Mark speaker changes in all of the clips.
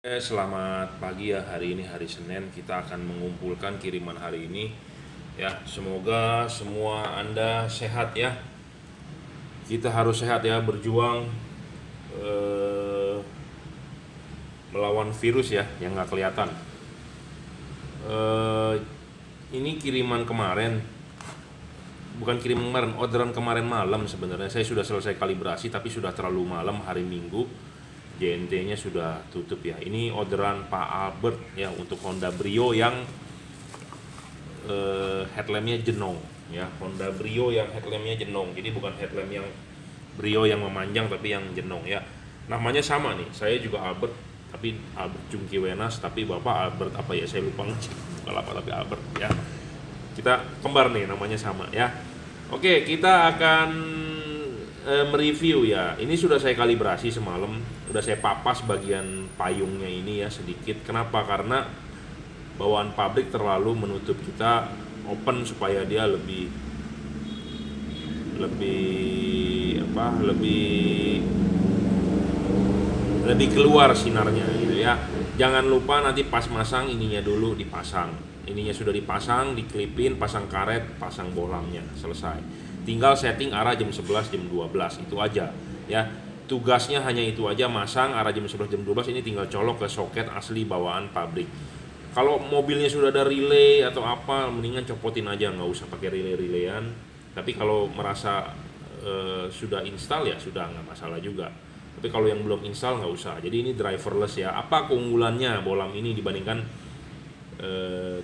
Speaker 1: Selamat pagi ya, hari ini hari Senin kita akan mengumpulkan kiriman hari ini ya. Semoga semua Anda sehat ya. Kita harus sehat ya, berjuang eh, melawan virus ya yang nggak kelihatan. Eh, ini kiriman kemarin, bukan kiriman kemarin, orderan kemarin malam sebenarnya. Saya sudah selesai kalibrasi tapi sudah terlalu malam hari Minggu. JNT-nya sudah tutup ya. Ini orderan Pak Albert ya untuk Honda Brio yang headlampnya jenong ya. Honda Brio yang headlampnya jenong. Jadi bukan headlamp yang Brio yang memanjang tapi yang jenong ya. Namanya sama nih. Saya juga Albert tapi Albert Jungki Wenas, tapi Bapak Albert apa ya, saya lupa ngecek. Bukan apa tapi Albert ya. Kita kembar nih, namanya sama ya. Oke, kita akan mereview ya. Ini sudah saya kalibrasi semalam, udah saya papas bagian payungnya ini ya sedikit. Kenapa? Karena bawaan pabrik terlalu menutup. Kita open supaya dia lebih lebih keluar sinarnya gitu ya. Jangan lupa nanti pas masang ininya dulu dipasang. Ininya sudah dipasang, diklipin, pasang karet, pasang bohlamnya, selesai. Tinggal setting arah jam 11, jam 12, itu aja ya. Tugasnya hanya itu aja, masang arah jam 11, jam 12, ini tinggal colok ke soket asli bawaan pabrik. Kalau mobilnya sudah ada relay atau apa, mendingan copotin aja, nggak usah pakai relay-relayan. Tapi kalau merasa sudah install ya sudah, nggak masalah juga. Tapi kalau yang belum install nggak usah. Jadi ini driverless ya. Apa keunggulannya bohlam ini dibandingkan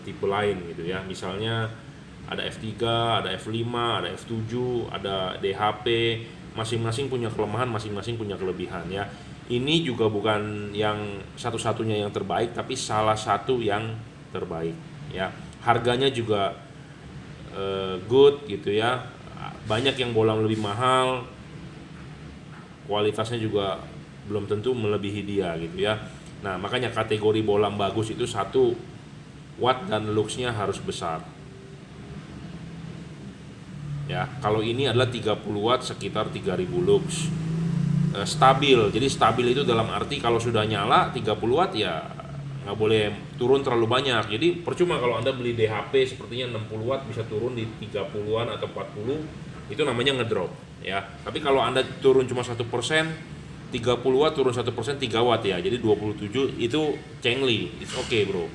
Speaker 1: tipe lain gitu ya? Misalnya ada F3, ada F5, ada F7, ada DHP, masing-masing punya kelemahan, masing-masing punya kelebihan ya. Ini juga bukan yang satu-satunya yang terbaik, tapi salah satu yang terbaik ya. Harganya juga good gitu ya. Banyak yang bohlam lebih mahal, kualitasnya juga belum tentu melebihi dia gitu ya. Nah, makanya kategori bohlam bagus itu 1 watt dan luxnya harus besar. Ya, kalau ini adalah 30 watt sekitar 3000 lux. Stabil. Jadi stabil itu dalam arti kalau sudah nyala 30 watt ya nggak boleh turun terlalu banyak. Jadi percuma kalau Anda beli DHP sepertinya 60 watt bisa turun di 30-an atau 40, itu namanya ngedrop ya. Tapi kalau Anda turun cuma 1%, 30 watt turun 1%, 3 watt ya. Jadi 27 itu cengli. It's okay, bro.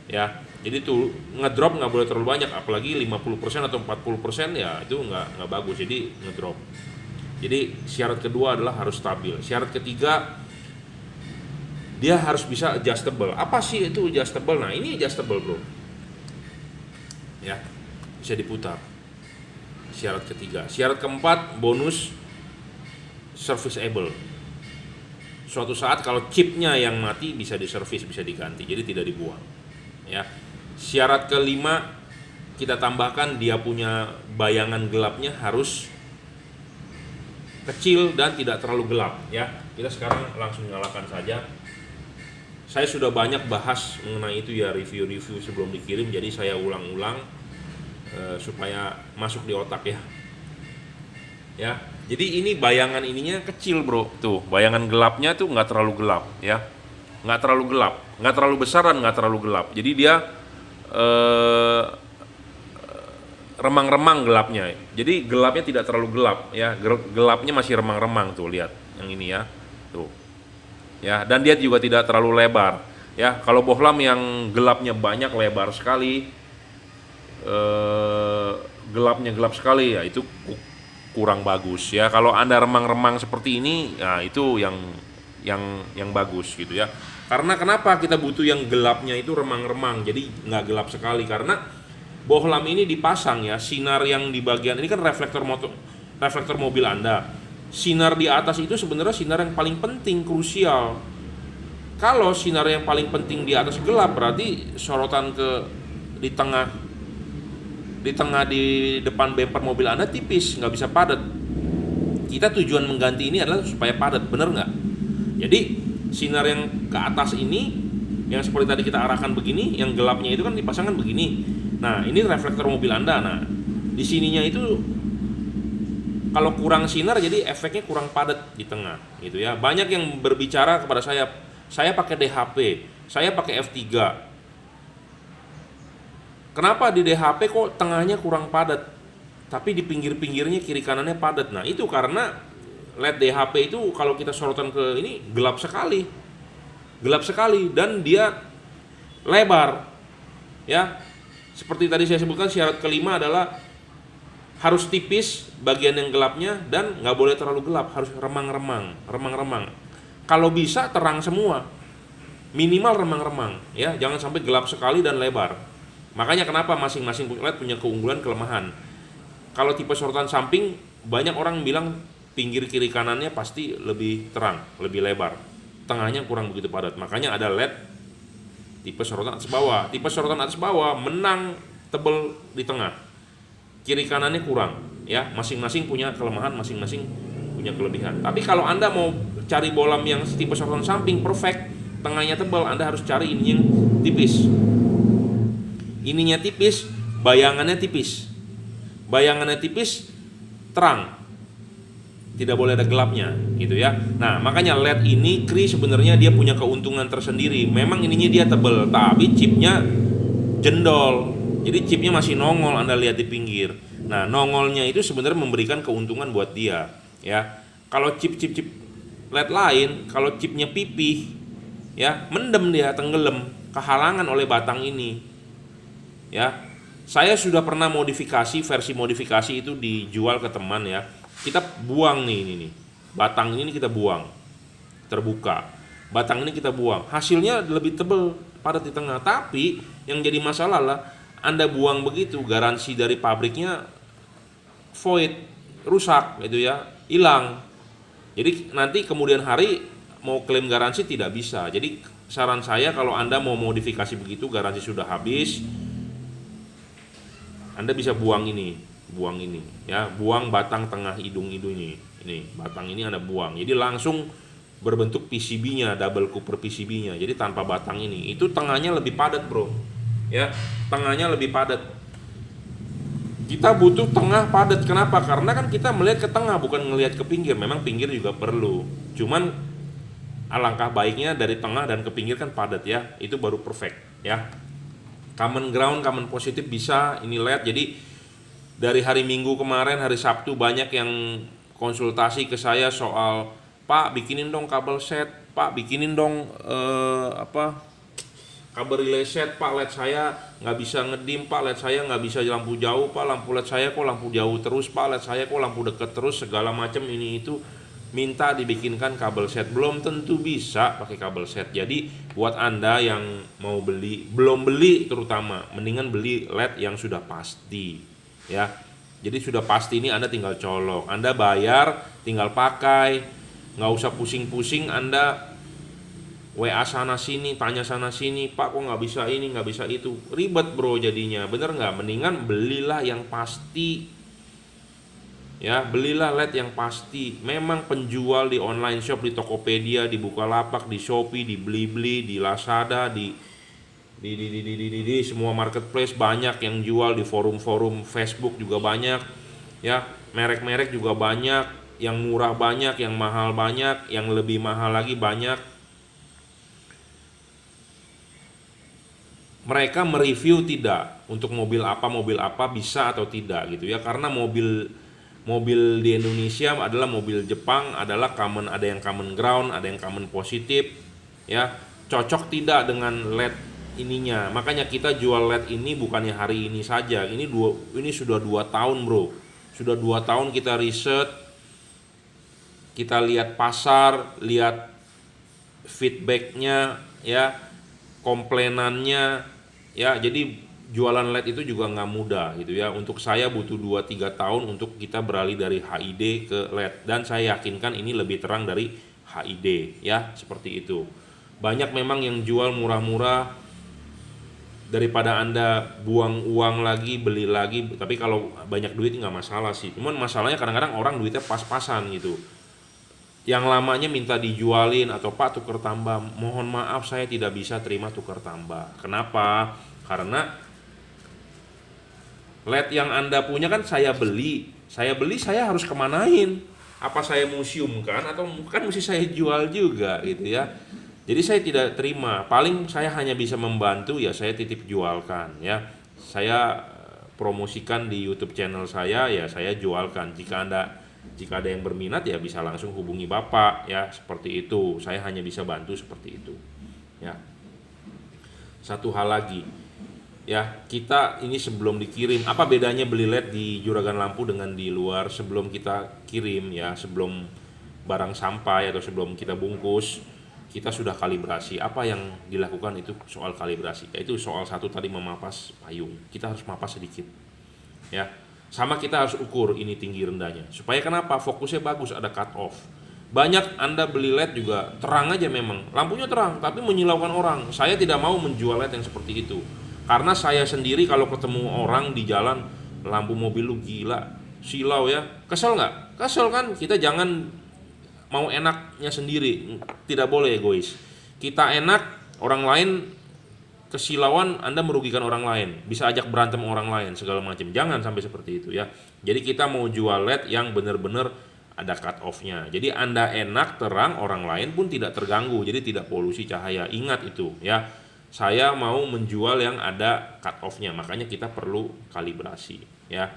Speaker 1: Ya. Jadi tuh ngedrop nggak boleh terlalu banyak, apalagi 50% atau 40% ya itu nggak bagus, jadi ngedrop. Jadi syarat kedua adalah harus stabil. Syarat ketiga, dia harus bisa adjustable. Apa sih itu adjustable? Nah, ini adjustable, bro. Ya, bisa diputar. Syarat ketiga. Syarat keempat, bonus serviceable. Suatu saat kalau chipnya yang mati bisa diservis, bisa diganti, jadi tidak dibuang. Ya. Syarat kelima, kita tambahkan dia punya bayangan gelapnya harus kecil dan tidak terlalu gelap ya. Kita sekarang langsung nyalakan saja. Saya sudah banyak bahas mengenai itu ya, review-review sebelum dikirim, jadi saya ulang-ulang supaya masuk di otak ya. Ya, jadi ini bayangan ininya kecil, bro. Tuh, bayangan gelapnya tuh nggak terlalu gelap ya, nggak terlalu gelap, nggak terlalu besar dan nggak terlalu gelap. Jadi dia remang-remang gelapnya. Jadi gelapnya tidak terlalu gelap ya. Gelapnya masih remang-remang tuh, lihat yang ini ya. Tuh. Ya, dan dia juga tidak terlalu lebar. Ya, kalau bohlam yang gelapnya banyak, lebar sekali, gelapnya gelap sekali ya, itu kurang bagus ya. Kalau Anda remang-remang seperti ini, ya itu yang bagus gitu ya. Karena kenapa kita butuh yang gelapnya itu remang-remang, jadi nggak gelap sekali, karena bohlam ini dipasang ya, sinar yang di bagian ini kan reflektor mobil Anda. Sinar di atas itu sebenarnya sinar yang paling penting, krusial. Kalau sinar yang paling penting di atas gelap, berarti sorotan di tengah di depan bumper mobil Anda tipis, nggak bisa padat. Kita tujuan mengganti ini adalah supaya padat, bener nggak? Jadi sinar yang ke atas ini, yang seperti tadi kita arahkan begini, yang gelapnya itu kan dipasangkan begini. Nah, ini reflektor mobil Anda. Nah, di sininya itu kalau kurang sinar jadi efeknya kurang padat di tengah gitu ya. Banyak yang berbicara kepada saya, Saya pakai DHP, saya pakai F3. Kenapa di DHP kok tengahnya kurang padat, tapi di pinggir-pinggirnya kiri kanannya padat? Nah itu karena LED DHP itu kalau kita sorotan ke ini gelap sekali dan dia lebar. Ya, seperti tadi saya sebutkan, syarat kelima adalah harus tipis bagian yang gelapnya dan nggak boleh terlalu gelap, harus remang-remang. Kalau bisa terang semua, minimal remang-remang, ya, jangan sampai gelap sekali dan lebar. Makanya kenapa masing-masing LED punya keunggulan kelemahan. Kalau tipe sorotan samping, banyak orang bilang pinggir kiri kanannya pasti lebih terang, lebih lebar, tengahnya kurang begitu padat. Makanya ada LED tipe sorotan atas bawah. Tipe sorotan atas bawah menang tebel di tengah, kiri kanannya kurang, ya, masing-masing punya kelemahan, masing-masing punya kelebihan. Tapi kalau Anda mau cari bolam yang tipe sorotan samping perfect, tengahnya tebal, Anda harus cari ini yang tipis. Ininya tipis, bayangannya tipis, terang, tidak boleh ada gelapnya, gitu ya. Nah, makanya LED ini Cree sebenarnya dia punya keuntungan tersendiri. Memang ininya dia tebel, tapi chipnya jendol, jadi chipnya masih nongol. Anda lihat di pinggir. Nah, nongolnya itu sebenarnya memberikan keuntungan buat dia, ya. Kalau chip LED lain, kalau chipnya pipih, ya, mendem dia, tenggelam, kehalangan oleh batang ini. Ya, saya sudah pernah versi modifikasi itu dijual ke teman, ya. Kita buang ini batang ini kita buang, terbuka. Batang ini kita buang, hasilnya lebih tebal padat di tengah. Tapi yang jadi masalah lah, Anda buang begitu, garansi dari pabriknya void, rusak, gitu ya, hilang. Jadi nanti kemudian hari mau klaim garansi tidak bisa. Jadi saran saya kalau Anda mau modifikasi begitu, garansi sudah habis, Anda bisa buang ini, ya, buang batang tengah hidung ini, batang ini Anda buang. Jadi langsung berbentuk PCB-nya, double cooper PCB-nya. Jadi tanpa batang ini, itu tengahnya lebih padat, bro. Ya, tengahnya lebih padat. Kita butuh tengah padat. Kenapa? Karena kan kita melihat ke tengah, bukan melihat ke pinggir. Memang pinggir juga perlu. Cuman alangkah baiknya dari tengah dan ke pinggir kan padat, ya. Itu baru perfect, ya. Common ground, common positif bisa ini LED. Jadi dari hari Minggu kemarin, hari Sabtu banyak yang konsultasi ke saya soal, Pak bikinin dong kabel set, Pak bikinin dong kabel relay set, Pak LED saya nggak bisa ngedim, Pak LED saya nggak bisa lampu jauh, Pak lampu LED saya kok lampu jauh terus, Pak LED saya kok lampu deket terus, segala macam ini itu. Minta dibikinkan kabel set, belum tentu bisa pakai kabel set. Jadi buat Anda yang mau beli, belum beli terutama, mendingan beli LED yang sudah pasti, ya. Jadi sudah pasti ini Anda tinggal colok, Anda bayar, tinggal pakai, nggak usah pusing-pusing Anda WA sana sini, tanya sana sini, Pak kok nggak bisa ini, nggak bisa itu, ribet bro jadinya, bener nggak? Mendingan belilah yang pasti. Ya, belilah LED yang pasti. Memang penjual di online shop, di Tokopedia, di Bukalapak, di Shopee, di Blibli, di Lazada, di semua marketplace banyak yang jual, di forum-forum Facebook juga banyak. Ya, merek-merek juga banyak, yang murah banyak, yang mahal banyak, yang lebih mahal lagi banyak. Mereka mereview tidak untuk mobil apa bisa atau tidak, gitu ya. Karena mobil di Indonesia adalah mobil Jepang, adalah ada yang common ground, ada yang common positif, ya. Cocok tidak dengan LED ininya. Makanya kita jual LED ini bukannya hari ini saja. Ini sudah 2 tahun, bro. Sudah 2 tahun kita riset, kita lihat pasar, lihat feedbacknya, ya, komplainannya, ya. Jadi jualan LED itu juga nggak mudah, gitu ya. Untuk saya butuh 2-3 tahun untuk kita beralih dari HID ke LED, dan saya yakinkan ini lebih terang dari HID, ya, seperti itu. Banyak memang yang jual murah-murah, daripada Anda buang uang lagi, beli lagi. Tapi kalau banyak duit nggak masalah sih, cuman masalahnya kadang-kadang orang duitnya pas-pasan gitu. Yang lamanya minta dijualin, atau Pak tuker tambah, mohon maaf saya tidak bisa terima tuker tambah. Kenapa? Karena LED yang Anda punya kan saya beli, saya harus kemanain? Apa saya museumkan atau kan mesti saya jual juga, gitu ya. Jadi saya tidak terima, paling saya hanya bisa membantu ya saya titip jualkan ya. Saya promosikan di YouTube channel saya ya saya jualkan. Jika ada yang berminat ya bisa langsung hubungi Bapak ya, seperti itu. Saya hanya bisa bantu seperti itu. Ya. Satu hal lagi, ya kita ini sebelum dikirim, apa bedanya beli LED di Juragan Lampu dengan di luar? Sebelum kita kirim ya, sebelum barang sampai atau sebelum kita bungkus, kita sudah kalibrasi. Apa yang dilakukan itu soal kalibrasi, yaitu soal satu tadi memapas payung, kita harus mapas sedikit ya, sama kita harus ukur ini tinggi rendahnya, supaya kenapa, fokusnya bagus, ada cut off. Banyak Anda beli LED juga terang aja, memang lampunya terang tapi menyilaukan orang. Saya tidak mau menjual LED yang seperti itu, karena saya sendiri kalau ketemu orang di jalan, lampu mobil lu gila, silau ya, kesel nggak? Kesel kan? Kita jangan mau enaknya sendiri, tidak boleh egois. Kita enak, orang lain kesilauan, Anda merugikan orang lain, bisa ajak berantem orang lain segala macam. Jangan sampai seperti itu ya. Jadi kita mau jual LED yang benar-benar ada cut off-nya. Jadi Anda enak, terang, orang lain pun tidak terganggu. Jadi tidak polusi cahaya. Ingat itu ya. Saya mau menjual yang ada cut off-nya. Makanya kita perlu kalibrasi ya.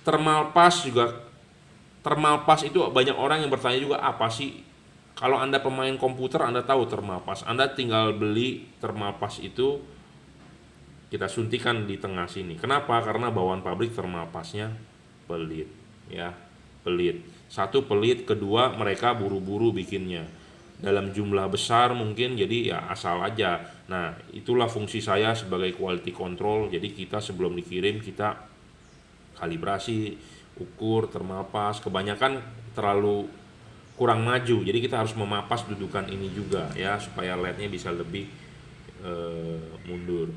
Speaker 1: Thermal pass juga. Thermal pass itu banyak orang yang bertanya juga, apa sih? Kalau Anda pemain komputer, Anda tahu thermal pass. Anda tinggal beli thermal pass itu, kita suntikan di tengah sini. Kenapa? Karena bawaan pabrik thermal passnya pelit ya, pelit. Satu pelit, kedua mereka buru-buru bikinnya dalam jumlah besar mungkin, jadi ya asal aja. Nah itulah fungsi saya sebagai quality control. Jadi kita sebelum dikirim kita kalibrasi, ukur thermal pass. Kebanyakan terlalu kurang maju, jadi kita harus memapas dudukan ini juga ya, supaya LED-nya bisa lebih mundur.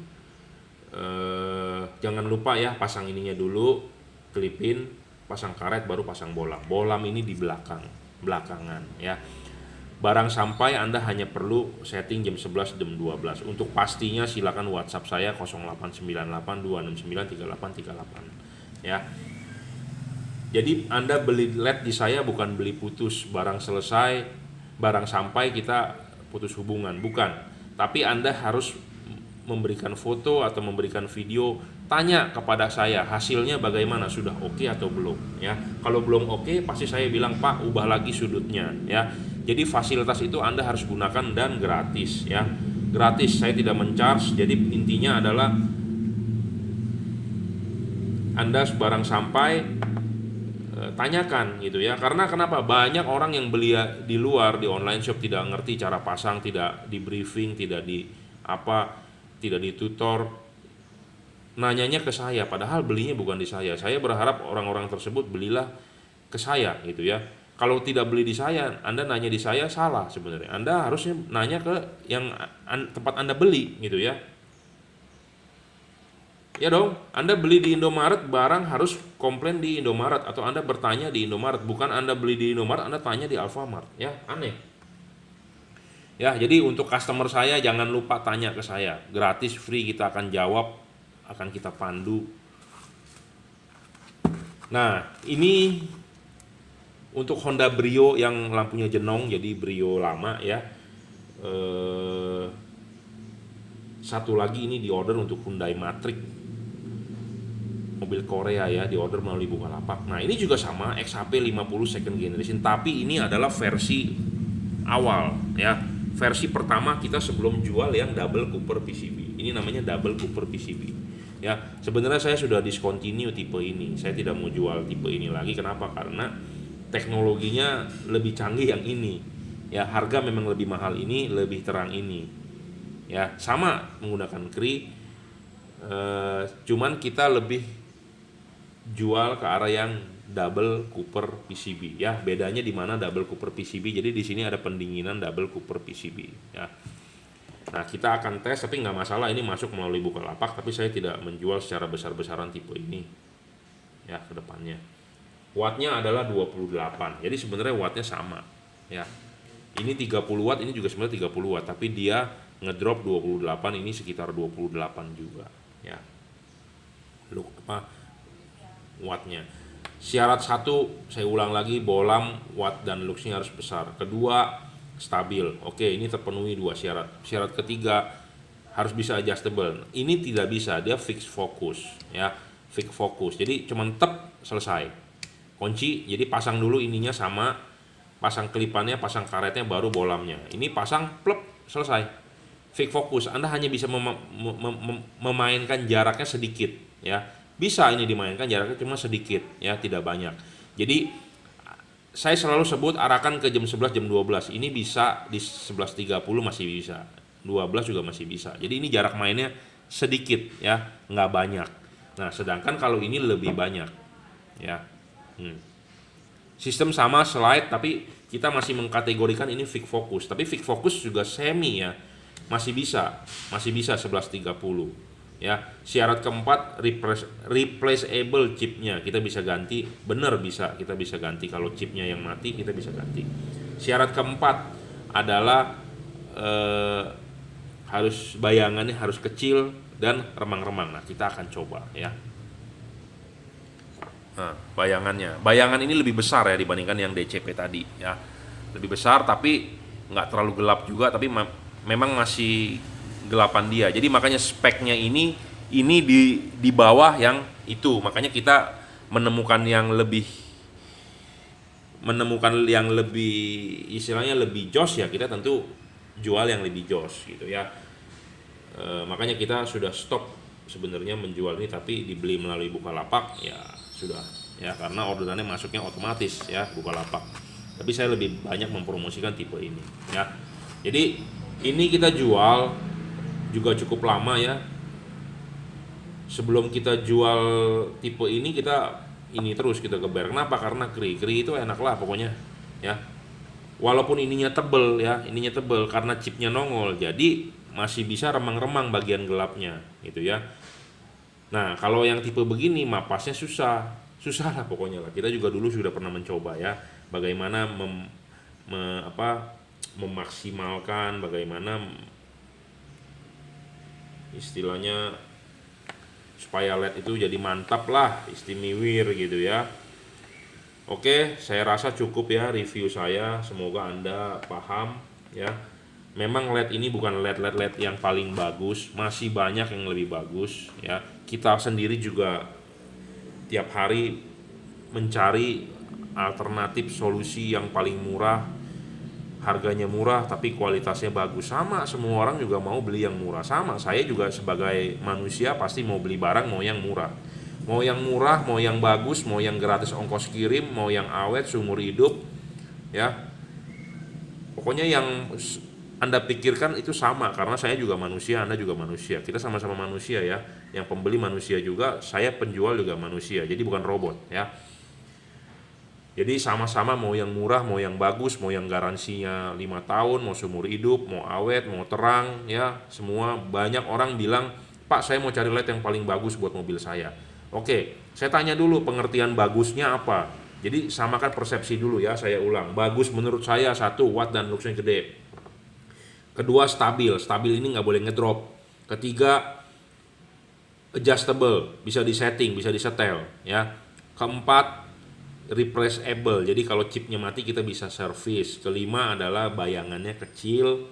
Speaker 1: Jangan lupa ya, pasang ininya dulu, klipin, pasang karet, baru pasang bolam. Bolam ini di belakangan ya. Barang sampai Anda hanya perlu setting jam 11 jam 12. Untuk pastinya silakan WhatsApp saya 0898 269 3838 ya. Jadi Anda beli LED di saya bukan beli putus, barang selesai, barang sampai kita putus hubungan, bukan. Tapi Anda harus memberikan foto atau memberikan video, tanya kepada saya hasilnya bagaimana, sudah oke atau belum ya. Kalau belum oke, pasti saya bilang, Pak, ubah lagi sudutnya ya. Jadi fasilitas itu Anda harus gunakan dan gratis ya. Gratis, saya tidak men-charge. Jadi intinya adalah Anda barang sampai tanyakan gitu ya. Karena kenapa? Banyak orang yang beli di luar, di online shop, tidak ngerti cara pasang, tidak di briefing, tidak ditutor, nanyanya ke saya, padahal belinya bukan di saya. Saya berharap orang-orang tersebut belilah ke saya gitu ya. Kalau tidak beli di saya, Anda nanya di saya, salah sebenarnya. Anda harusnya nanya ke yang tempat Anda beli gitu ya. Ya dong, Anda beli di Indomaret, barang harus komplain di Indomaret, atau Anda bertanya di Indomaret, bukan Anda beli di Indomaret, Anda tanya di Alfamart. Ya, aneh. Ya, jadi untuk customer saya jangan lupa tanya ke saya. Gratis, free, kita akan jawab, akan kita pandu. Nah, ini untuk Honda Brio yang lampunya jenong, jadi Brio lama ya. Satu lagi ini diorder untuk Hyundai Matrix, mobil Korea ya, diorder melalui Bukalapak. Nah ini juga sama, XHP 50 second generation, tapi ini adalah versi awal ya. Versi pertama kita sebelum jual yang double Cooper PCB. Ini namanya double Cooper PCB ya. Sebenarnya saya sudah discontinue tipe ini, saya tidak mau jual tipe ini lagi. Kenapa? Karena teknologinya lebih canggih yang ini ya. Harga memang lebih mahal ini, lebih terang ini ya. Sama menggunakan Cree, cuman kita lebih jual ke arah yang double Cooper PCB ya. Bedanya di mana double Cooper PCB? Jadi di sini ada pendinginan double Cooper PCB ya. Nah kita akan tes, tapi nggak masalah ini masuk melalui Bukalapak, tapi saya tidak menjual secara besar-besaran tipe ini ya ke depannya. Wattnya adalah 28, jadi sebenarnya wattnya sama ya. Ini 30 watt, ini juga sebenarnya 30 watt, tapi dia ngedrop 28, ini sekitar 28 juga ya. Look wattnya. Syarat satu, saya ulang lagi, bolam, watt dan luxnya harus besar. Kedua, stabil. Oke, ini terpenuhi dua syarat. Syarat ketiga harus bisa adjustable. Ini tidak bisa, dia fix fokus ya, fix fokus. Jadi cuman tep selesai. Kunci, jadi pasang dulu ininya sama, pasang kelipannya, pasang karetnya, baru bolamnya. Ini pasang plep selesai. Fix fokus. Anda hanya bisa memainkan jaraknya sedikit ya. Bisa ini dimainkan jaraknya cuma sedikit ya, tidak banyak. Jadi saya selalu sebut arahkan ke jam 11 jam 12. Ini bisa di 11.30 masih bisa. 12 juga masih bisa. Jadi ini jarak mainnya sedikit ya, nggak banyak. Nah, sedangkan kalau ini lebih banyak ya. Sistem sama slide, tapi kita masih mengkategorikan ini fix fokus. Tapi fix fokus juga semi ya, masih bisa 11.30 ya. Syarat keempat replaceable chipnya, kita bisa ganti, bener bisa, kita bisa ganti. Kalau chipnya yang mati kita bisa ganti. Syarat keempat adalah harus bayangannya harus kecil dan remang-remang. Nah, kita akan coba ya. Nah, bayangan ini lebih besar ya dibandingkan yang DCP tadi ya. Lebih besar tapi nggak terlalu gelap juga, tapi memang masih gelapan dia. Jadi makanya speknya ini di bawah yang itu. Makanya kita menemukan yang lebih istilahnya lebih jos ya, kita tentu jual yang lebih jos gitu ya. Makanya kita sudah stop sebenarnya menjual ini, tapi dibeli melalui Bukalapak ya sudah ya, karena orderannya masuknya otomatis ya Bukalapak. Tapi saya lebih banyak mempromosikan tipe ini ya. Jadi ini kita jual juga cukup lama ya. Sebelum kita jual tipe ini, kita ini terus kita geber. Kenapa? Karena kri itu enak lah pokoknya ya. Walaupun ininya tebel ya, karena chipnya nongol, jadi masih bisa remang-remang bagian gelapnya gitu ya. Nah, kalau yang tipe begini mapasnya susah lah pokoknya lah. Kita juga dulu sudah pernah mencoba ya, bagaimana memaksimalkan, bagaimana istilahnya supaya LED itu jadi mantap lah, istimewir gitu ya. Oke, saya rasa cukup ya review saya, semoga Anda paham ya. Memang LED ini bukan LED yang paling bagus, masih banyak yang lebih bagus ya. Kita sendiri juga tiap hari mencari alternatif solusi yang paling murah, harganya murah tapi kualitasnya bagus. Sama, semua orang juga mau beli yang murah. Sama, saya juga sebagai manusia pasti mau beli barang mau yang murah. Mau yang murah, mau yang bagus, mau yang gratis ongkos kirim, mau yang awet seumur hidup ya. Pokoknya yang Anda pikirkan itu sama, karena saya juga manusia, Anda juga manusia. Kita sama-sama manusia ya. Yang pembeli manusia juga, saya penjual juga manusia. Jadi bukan robot ya. Jadi sama-sama mau yang murah, mau yang bagus, mau yang garansinya 5 tahun, mau seumur hidup, mau awet, mau terang ya. Semua banyak orang bilang, "Pak, saya mau cari LED yang paling bagus buat mobil saya." Oke, saya tanya dulu pengertian bagusnya apa. Jadi samakan persepsi dulu ya, saya ulang. Bagus menurut saya 1 watt dan luxnya gede. Kedua, stabil ini nggak boleh ngedrop. Ketiga, adjustable, bisa disetting, bisa disetel ya. Keempat, replaceable, jadi kalau chipnya mati kita bisa service. Kelima adalah bayangannya kecil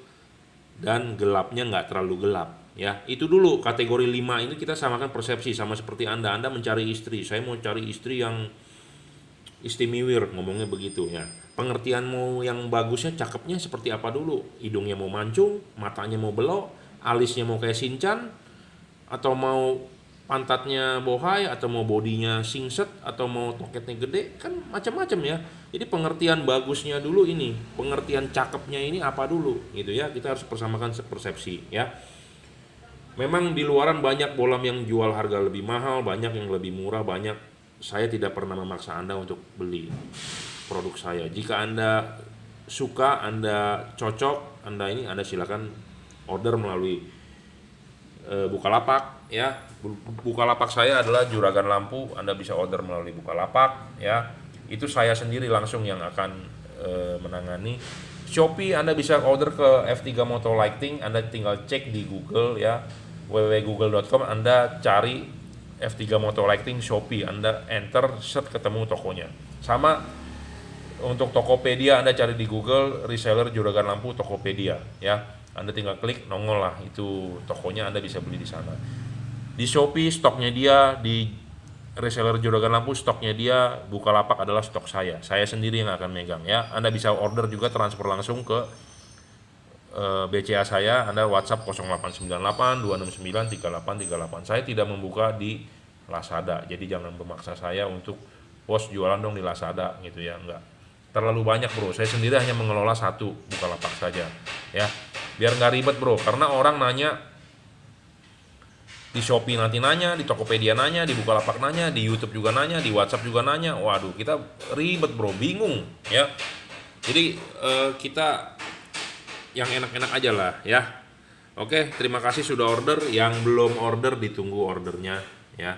Speaker 1: dan gelapnya nggak terlalu gelap ya. Itu dulu kategori 5 ini kita samakan persepsi, sama seperti Anda mencari istri. Saya mau cari istri yang istimewir, ngomongnya begitu ya. Pengertian mau yang bagusnya, cakepnya seperti apa dulu? Hidungnya mau mancung, matanya mau belok, alisnya mau kayak Shinchan, atau mau pantatnya bohai, atau mau bodinya singset, atau mau toketnya gede, kan macam-macam ya. Jadi pengertian bagusnya dulu ini, pengertian cakepnya ini apa dulu gitu ya. Kita harus persamakan persepsi ya. Memang di luaran banyak bolam yang jual harga lebih mahal, banyak yang lebih murah, banyak. Saya tidak pernah memaksa Anda untuk beli produk saya. Jika Anda suka, Anda cocok, Anda silakan order melalui Bukalapak ya. Bukalapak saya adalah Juragan Lampu. Anda bisa order melalui Bukalapak ya. Itu saya sendiri langsung yang akan menangani. Shopee Anda bisa order ke F3 Moto Lighting. Anda tinggal cek di Google ya, www.google.com. Anda cari F3 Moto Lighting Shopee, Anda enter, search, ketemu tokonya. Sama Untuk Tokopedia Anda cari di Google reseller juragan lampu Tokopedia ya. Anda tinggal klik nongol lah itu tokonya, Anda bisa beli di sana. Di Shopee stoknya dia, di reseller juragan lampu stoknya dia, Bukalapak adalah stok saya. Saya sendiri yang akan megang ya. Anda bisa order juga transfer langsung ke BCA saya. Anda WhatsApp 0898 269 3838. Saya tidak membuka di Lazada. Jadi jangan memaksa saya untuk bos jualan dong di Lazada gitu ya, enggak. Terlalu banyak bro, saya sendiri hanya mengelola satu Bukalapak saja ya. Biar nggak ribet bro, karena orang nanya di Shopee nanti nanya, di Tokopedia nanya, di Bukalapak nanya, di YouTube juga nanya, di WhatsApp juga nanya. Waduh, kita ribet bro, bingung ya. Jadi kita yang enak-enak aja lah ya. Oke, terima kasih sudah order. Yang belum order ditunggu ordernya ya.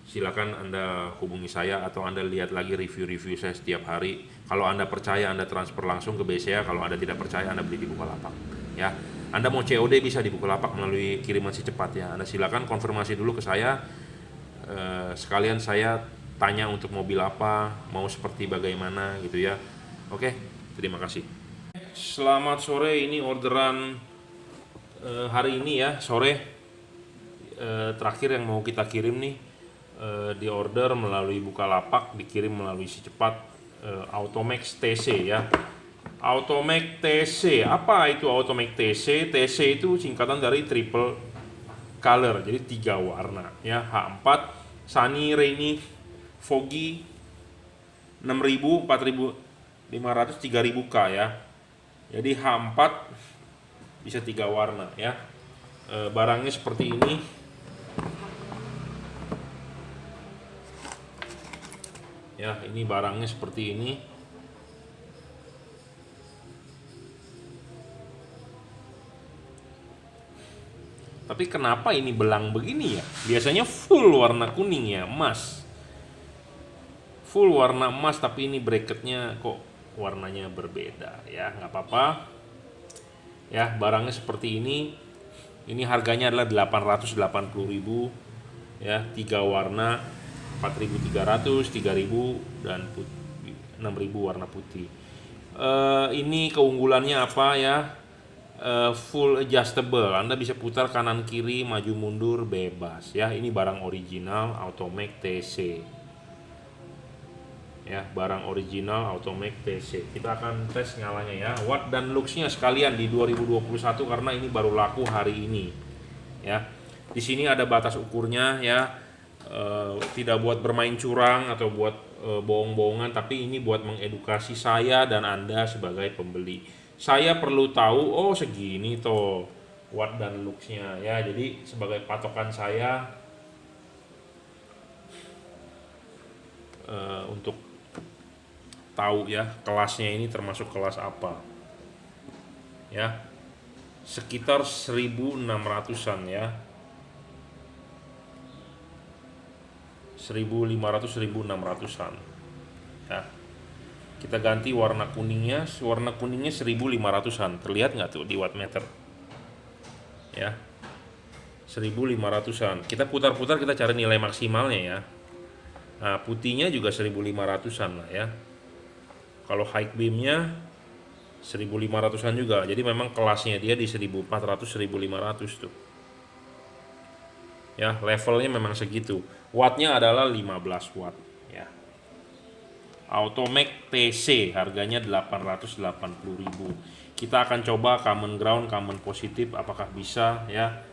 Speaker 1: Silakan Anda hubungi saya atau Anda lihat lagi review-review saya setiap hari. Kalau Anda percaya, Anda transfer langsung ke BCA. Kalau Anda tidak percaya, Anda beli di Bukalapak ya. Anda mau COD bisa di Bukalapak melalui kiriman si cepat ya. Anda silakan konfirmasi dulu ke saya. Sekalian saya tanya untuk mobil apa, mau seperti bagaimana gitu ya. Oke, terima kasih. Selamat sore, ini orderan hari ini ya, sore. Terakhir yang mau kita kirim nih, di order melalui Bukalapak, dikirim melalui si cepat, Automax TC ya. Automax TC, apa itu Automax TC? TC itu singkatan dari triple color, jadi 3 warna ya. H4, Sunny, Rainy, Foggy, 6000, 4500, 3000K ya. Jadi H4 bisa 3 warna ya. Barangnya seperti ini. Ya, ini barangnya seperti ini. Tapi kenapa ini belang begini ya? Biasanya full warna kuning ya, emas. Full warna emas, tapi ini bracketnya kok warnanya berbeda ya, nggak apa-apa. Ya, barangnya seperti ini. Ini harganya adalah 880.000 ya, 3 warna, 4.300, 3.000 dan 6.000 warna putih. Ini keunggulannya apa ya? Full adjustable, Anda bisa putar kanan kiri, maju mundur bebas ya. Ini barang original Automax TC ya, barang original Automax TC. Kita akan tes nyalanya ya, watt dan looksnya sekalian di 2021 karena ini baru laku hari ini ya. Di sini ada batas ukurnya ya, tidak buat bermain curang atau buat bohong-bohongan, tapi ini buat mengedukasi saya dan Anda sebagai pembeli. Saya perlu tahu, oh segini toh watt dan looksnya ya. Jadi sebagai patokan saya untuk tahu ya kelasnya ini termasuk kelas apa ya. Sekitar 1.600-an ya, 1.500-1.600-an ya. Kita ganti warna kuningnya 1.500-an, terlihat nggak tuh di wattmeter ya, 1.500-an. Kita putar-putar, kita cari nilai maksimalnya ya. Nah, putihnya juga 1.500-an lah ya. Kalau high beamnya 1.500-an juga. Jadi memang kelasnya dia di 1.400-1.500 tuh ya, levelnya memang segitu. Wattnya adalah 15 watt ya. Automax TC harganya 880.000. Kita akan coba common ground, common positif, apakah bisa ya.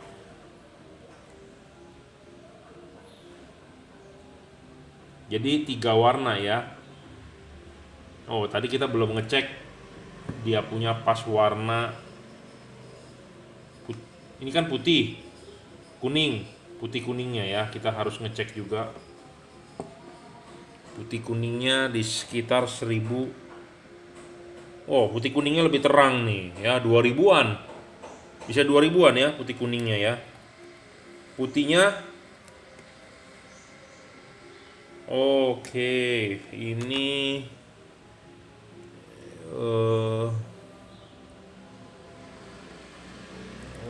Speaker 1: Jadi 3 warna ya. Oh, tadi kita belum ngecek dia punya pas warna. Ini kan putih, kuning, putih kuningnya ya. Kita harus ngecek juga. Putih kuningnya di sekitar 1.000. Oh, putih kuningnya lebih terang nih ya, 2000-an. Bisa 2000-an ya putih kuningnya ya. Putihnya oke, ini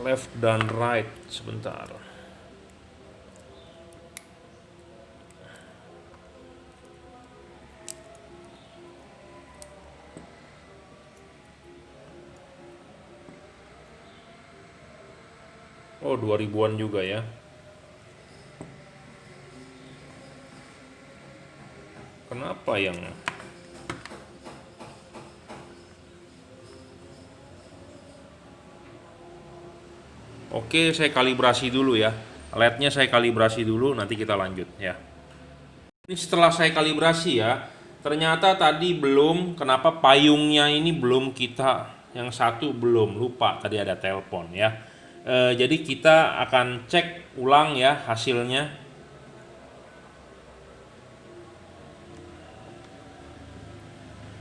Speaker 1: left dan right sebentar. Oh, 2000-an juga ya. Kenapa yang Oke, saya kalibrasi dulu ya. LED-nya saya kalibrasi dulu, nanti kita lanjut ya. Ini setelah saya kalibrasi ya, ternyata tadi belum, kenapa payungnya ini belum kita, yang satu belum, lupa tadi ada telepon ya. Jadi kita akan cek ulang ya hasilnya.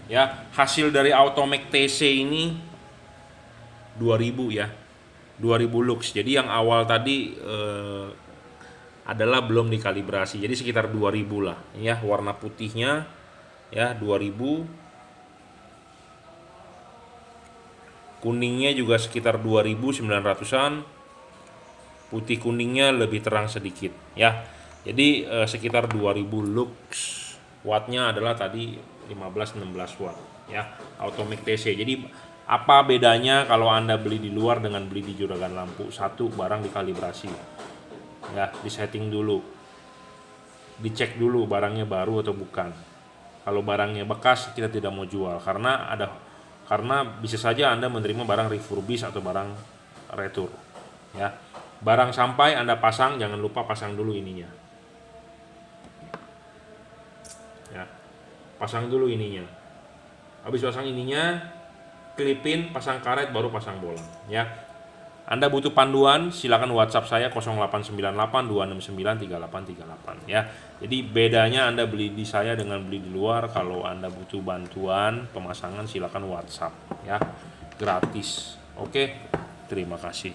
Speaker 1: Ya, hasil dari Automac TC ini 2000 ya. 2000 lux. Jadi yang awal tadi adalah belum dikalibrasi. Jadi sekitar 2000 lah ya, warna putihnya ya 2000. Kuningnya juga sekitar 2900-an. Putih kuningnya lebih terang sedikit ya. Jadi sekitar 2000 lux. Wattnya adalah tadi 15-16 watt ya, Automac TC. Jadi apa bedanya kalau Anda beli di luar dengan beli di juragan lampu? Satu, barang dikalibrasi ya, disetting dulu, dicek dulu barangnya baru atau bukan. Kalau barangnya bekas kita tidak mau jual karena bisa saja Anda menerima barang refurbish atau barang retur ya. Barang sampai Anda pasang, jangan lupa pasang dulu ininya ya, pasang dulu ininya. Habis pasang ininya, klipin, pasang karet, baru pasang bola ya. Anda butuh panduan, silakan WhatsApp saya 0898 269 3838 ya. Jadi bedanya Anda beli di saya dengan beli di luar. Kalau Anda butuh bantuan pemasangan, silakan WhatsApp ya, gratis. Oke, terima kasih.